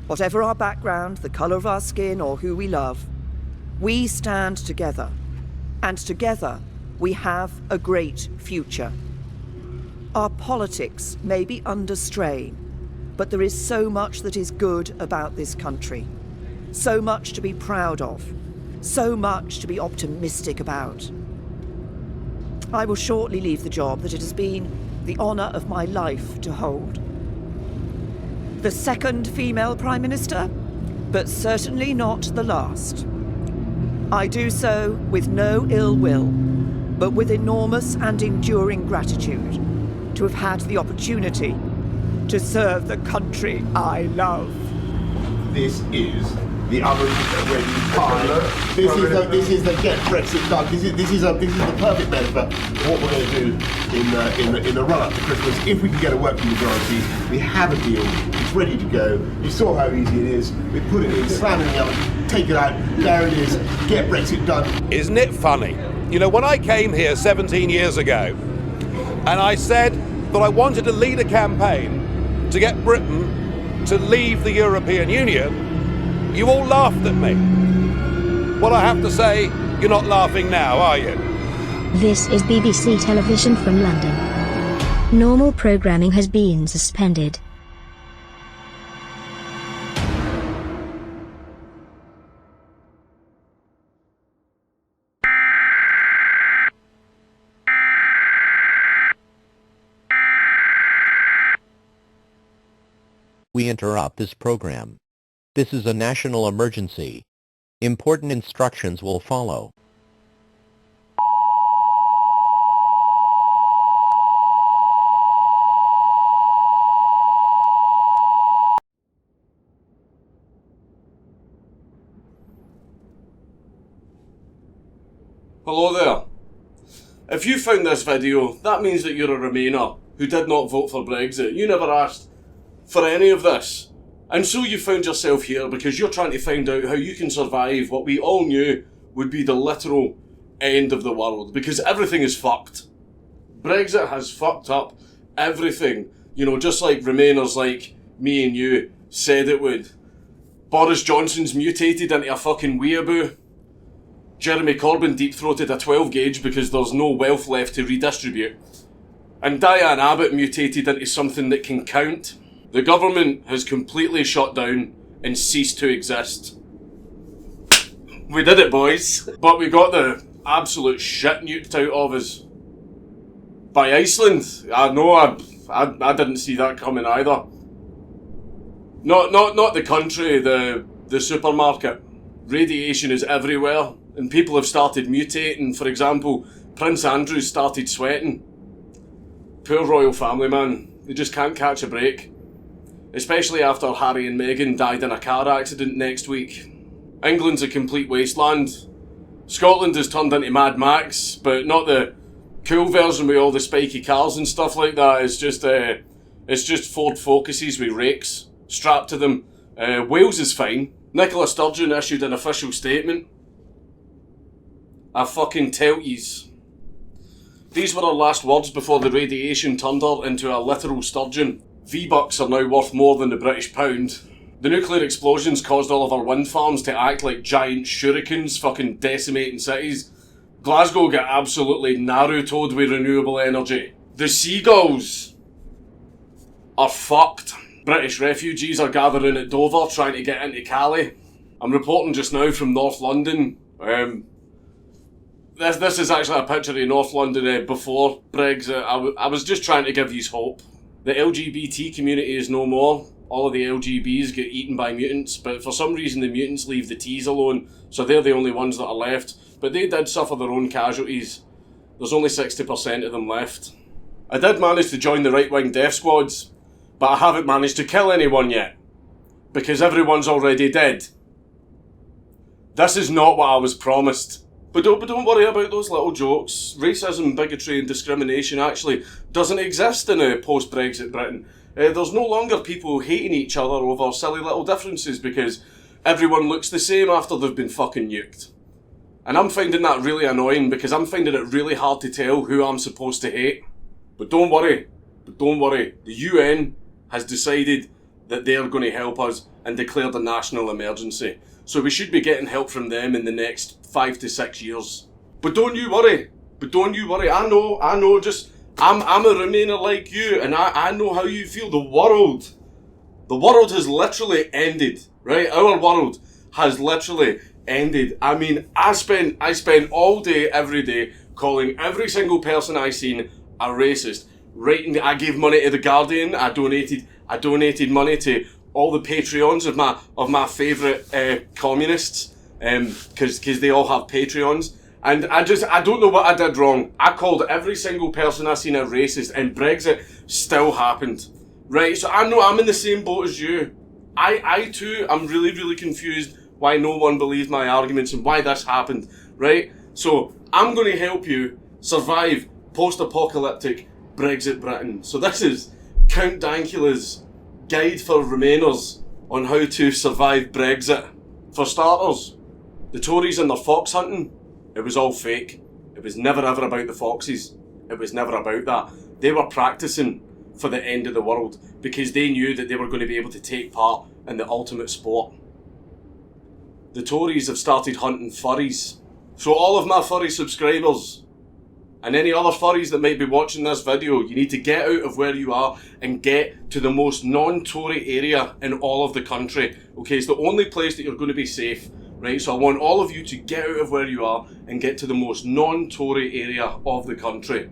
Whatever our background, the colour of our skin, or who we love, we stand together. And together, we have a great future. Our politics may be under strain, but there is so much that is good about this country. So much to be proud of. So much to be optimistic about. I will shortly leave the job that it has been the honour of my life to hold. The second female Prime Minister, but certainly not the last. I do so with no ill will, but with enormous and enduring gratitude to have had the opportunity to serve the country I love. This is the oven-ready pie. This is the get Brexit done. This is the perfect measure for what we're going to do in the run-up to Christmas. If we can get a working majority, we have a deal. It's ready to go. You saw how easy it is. We put it in, slam it in the oven, take it out. There it is. Get Brexit done. Isn't it funny? You know, when I came here 17 years ago, and I said that I wanted to lead a campaign to get Britain to leave the European Union, you all laughed at me. Well, I have to say, you're not laughing now, are you? This is BBC Television from London. Normal programming has been suspended. We interrupt this program. This is a national emergency. Important instructions will follow. Hello there. If you found this video, that means that you're a Remainer who did not vote for Brexit. You never asked for any of this. And so you found yourself here because you're trying to find out how you can survive what we all knew would be the literal end of the world. Because everything is fucked. Brexit has fucked up everything. You know, just like Remainers like me and you said it would. Boris Johnson's mutated into a fucking weeaboo. Jeremy Corbyn deep-throated a 12 gauge because there's no wealth left to redistribute. And Diane Abbott mutated into something that can count. The government has completely shut down and ceased to exist. We did it, boys. But we got the absolute shit nuked out of us by Iceland. I know, I didn't see that coming either. Not the country, the supermarket. Radiation is everywhere, and people have started mutating. For example, Prince Andrew started sweating. Poor royal family, man. They just can't catch a break. Especially after Harry and Meghan died in a car accident next week. England's a complete wasteland. Scotland has turned into Mad Max, but not the cool version with all the spiky cars and stuff like that. It's just Ford Focuses with rakes strapped to them. Wales is fine. Nicola Sturgeon issued an official statement. I fucking tell yous. These were her last words before the radiation turned her into a literal sturgeon. V-Bucks are now worth more than the British pound. The nuclear explosions caused all of our wind farms to act like giant shurikens, fucking decimating cities. Glasgow got absolutely Naruto'd with renewable energy. The seagulls are fucked. British refugees are gathering at Dover trying to get into Calais. I'm reporting just now from North London. This is actually a picture of North London before Brexit. I was just trying to give you hope. The LGBT community is no more. All of the LGBs get eaten by mutants, but for some reason the mutants leave the Ts alone, so they're the only ones that are left. But they did suffer their own casualties. There's only 60% of them left. I did manage to join the right-wing death squads, but I haven't managed to kill anyone yet, because everyone's already dead. This is not what I was promised. But don't worry about those little jokes. Racism, bigotry and discrimination actually doesn't exist in a post-Brexit Britain. There's no longer people hating each other over silly little differences because everyone looks the same after they've been fucking nuked. And I'm finding that really annoying because I'm finding it really hard to tell who I'm supposed to hate. But don't worry. The UN has decided that they're going to help us and declared a national emergency. So we should be getting help from them in the next 5 to 6 years. But don't you worry. I know, just, I'm a Remainer like you, and I know how you feel. The world has literally ended, right? Our world has literally ended. I mean, I spent all day, every day, calling every single person I seen a racist. I gave money to The Guardian. I donated money to all the Patreons of my favourite communists, because they all have Patreons. And I don't know what I did wrong. I called every single person I seen a racist, and Brexit still happened. Right, so I'm in the same boat as you. I too, I'm really, really confused why no one believed my arguments and why this happened, right? So, I'm going to help you survive post-apocalyptic Brexit Britain. So this is Count Dankula's guide for Remainers on how to survive Brexit. For starters, the Tories and their fox hunting, it was all fake. It was never ever about the foxes. It was never about that. They were practicing for the end of the world because they knew that they were going to be able to take part in the ultimate sport. The Tories have started hunting furries. So all of my furry subscribers and any other furries that might be watching this video, you need to get out of where you are and get to the most non-Tory area in all of the country. Okay, it's the only place that you're going to be safe, right? So I want all of you to get out of where you are and get to the most non-Tory area of the country.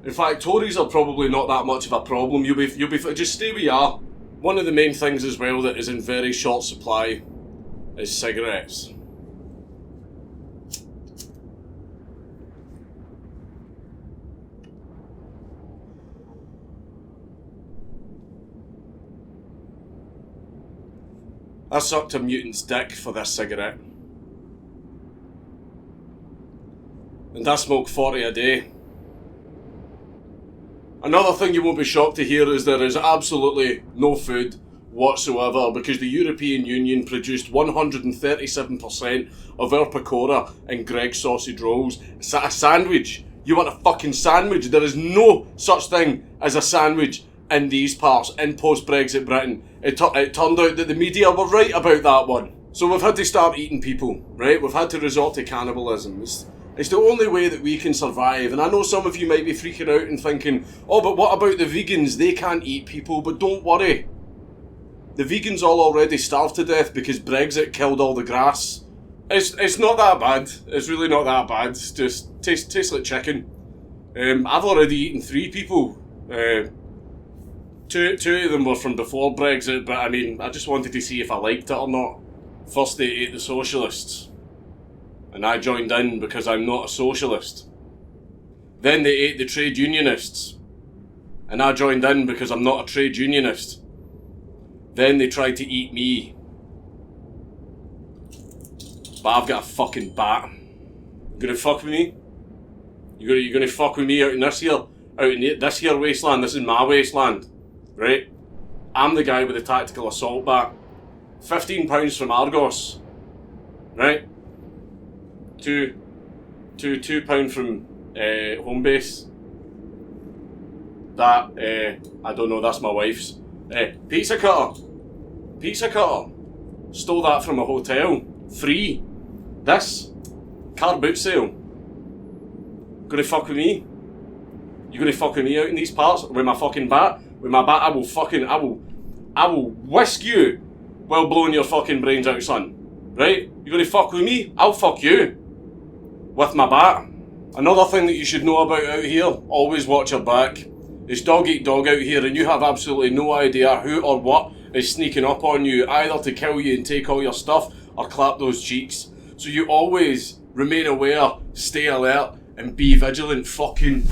In fact, Tories are probably not that much of a problem. You'll be just stay where you are. One of the main things as well that is in very short supply is cigarettes. I sucked a mutant's dick for this cigarette. And I smoke 40 a day. Another thing you won't be shocked to hear is there is absolutely no food whatsoever because the European Union produced 137% of our pakora and Greg's sausage rolls. A sandwich. You want a fucking sandwich? There is no such thing as a sandwich in these parts, in post-Brexit Britain. It turned out that the media were right about that one. So we've had to start eating people, right? We've had to resort to cannibalism. It's the only way that we can survive. And I know some of you might be freaking out and thinking, oh, but what about the vegans? They can't eat people. But don't worry. The vegans all already starved to death because Brexit killed all the grass. It's not that bad. It's really not that bad. It's just tastes like chicken. I've already eaten 3 people. Two of them were from before Brexit, but I mean, I just wanted to see if I liked it or not. First they ate the socialists. And I joined in because I'm not a socialist. Then they ate the trade unionists. And I joined in because I'm not a trade unionist. Then they tried to eat me. But I've got a fucking bat. You gonna fuck with me? You gonna fuck with me out in this here wasteland? This is my wasteland. Right? I'm the guy with the tactical assault bat. £15 from Argos. Right? £2 from Homebase. That, I don't know, that's my wife's. Pizza cutter. Stole that from a hotel. Free. This. Car boot sale. Gonna fuck with me? You gonna fuck with me out in these parts? With my fucking bat? With my bat, I will whisk you while blowing your fucking brains out, son. Right? You gonna fuck with me? I'll fuck you. With my bat. Another thing that you should know about out here, always watch your back. It's dog eat dog out here and you have absolutely no idea who or what is sneaking up on you, either to kill you and take all your stuff or clap those cheeks. So you always remain aware, stay alert and be vigilant. Fucking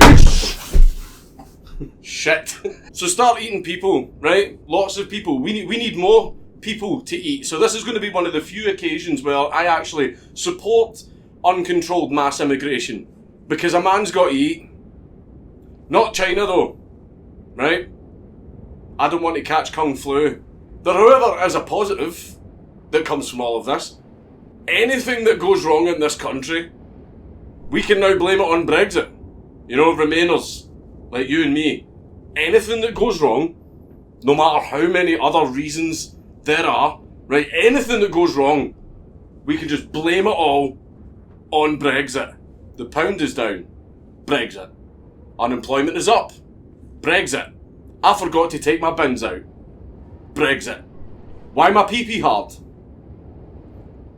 shit. So start eating people, right? Lots of people. We need more people to eat. So this is going to be one of the few occasions where I actually support uncontrolled mass immigration. Because a man's got to eat. Not China though. Right? I don't want to catch Kung Flu. There, however, is a positive that comes from all of this. Anything that goes wrong in this country, we can now blame it on Brexit. You know, Remainers, like you and me. anything that goes wrong, no matter how many other reasons there are, right, anything that goes wrong, we can just blame it all on Brexit. The pound is down. Brexit. Unemployment is up. Brexit. I forgot to take my bins out. Brexit. Why my pee-pee hard?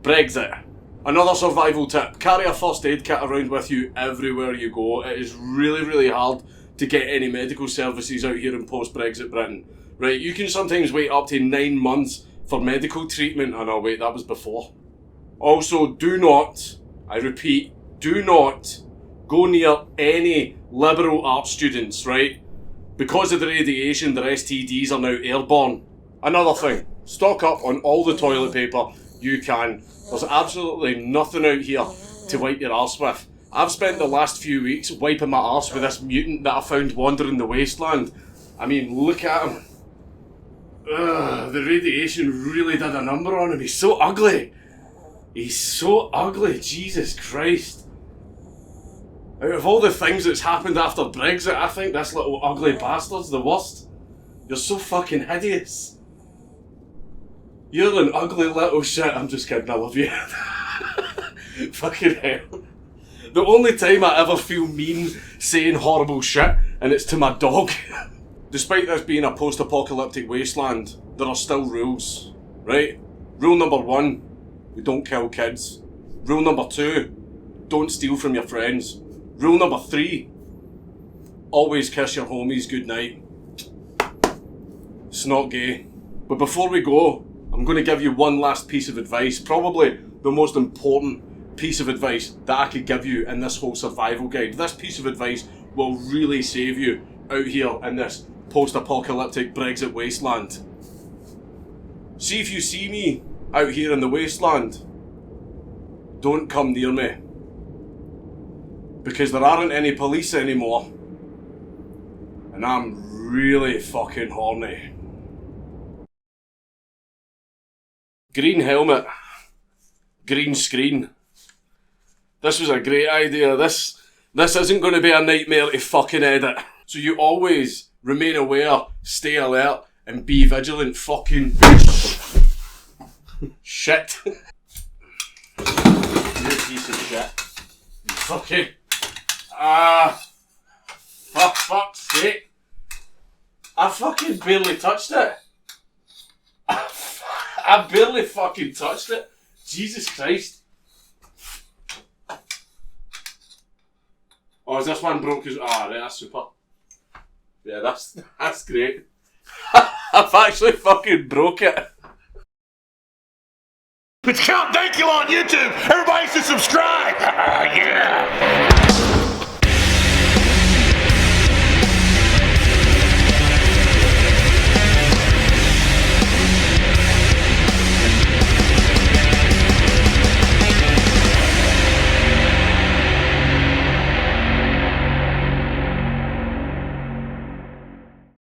Brexit. Another survival tip. Carry a first aid kit around with you everywhere you go. It is really, really hard to get any medical services out here in post-Brexit Britain. Right, you can sometimes wait up to 9 months for medical treatment. Oh no, wait, that was before. Also, do not, I repeat, do not go near any liberal arts students, right? Because of the radiation, their STDs are now airborne. Another thing, stock up on all the toilet paper you can. There's absolutely nothing out here to wipe your arse with. I've spent the last few weeks wiping my arse with this mutant that I found wandering the wasteland. I mean, look at him. Ugh, the radiation really did a number on him. He's so ugly. He's so ugly, Jesus Christ. Out of all the things that's happened after Brexit, I think this little ugly bastard's the worst. You're so fucking hideous. You're an ugly little shit. I'm just kidding, I love you. Fucking hell. The only time I ever feel mean saying horrible shit, and it's to my dog. Despite this being a post-apocalyptic wasteland, there are still rules, right? Rule number 1, we don't kill kids. Rule number 2, don't steal from your friends. Rule number 3, always kiss your homies goodnight. It's not gay. But before we go, I'm going to give you one last piece of advice, probably the most important piece of advice that I could give you in this whole survival guide. This piece of advice will really save you out here in this post-apocalyptic Brexit wasteland. See, if you see me out here in the wasteland, don't come near me. Because there aren't any police anymore. And I'm really fucking horny. Green helmet. Green screen. This was a great idea. This isn't going to be a nightmare to fucking edit. So you always remain aware, stay alert, and be vigilant. Fucking shit. You piece of shit. You fucking... for fuck's sake. I fucking barely touched it. I barely fucking touched it. Jesus Christ. Oh, is this one broke as... Ah, right, that's super. Yeah, that's great. I've actually fucking broke it. It's Count Dankula on YouTube. Everybody should subscribe.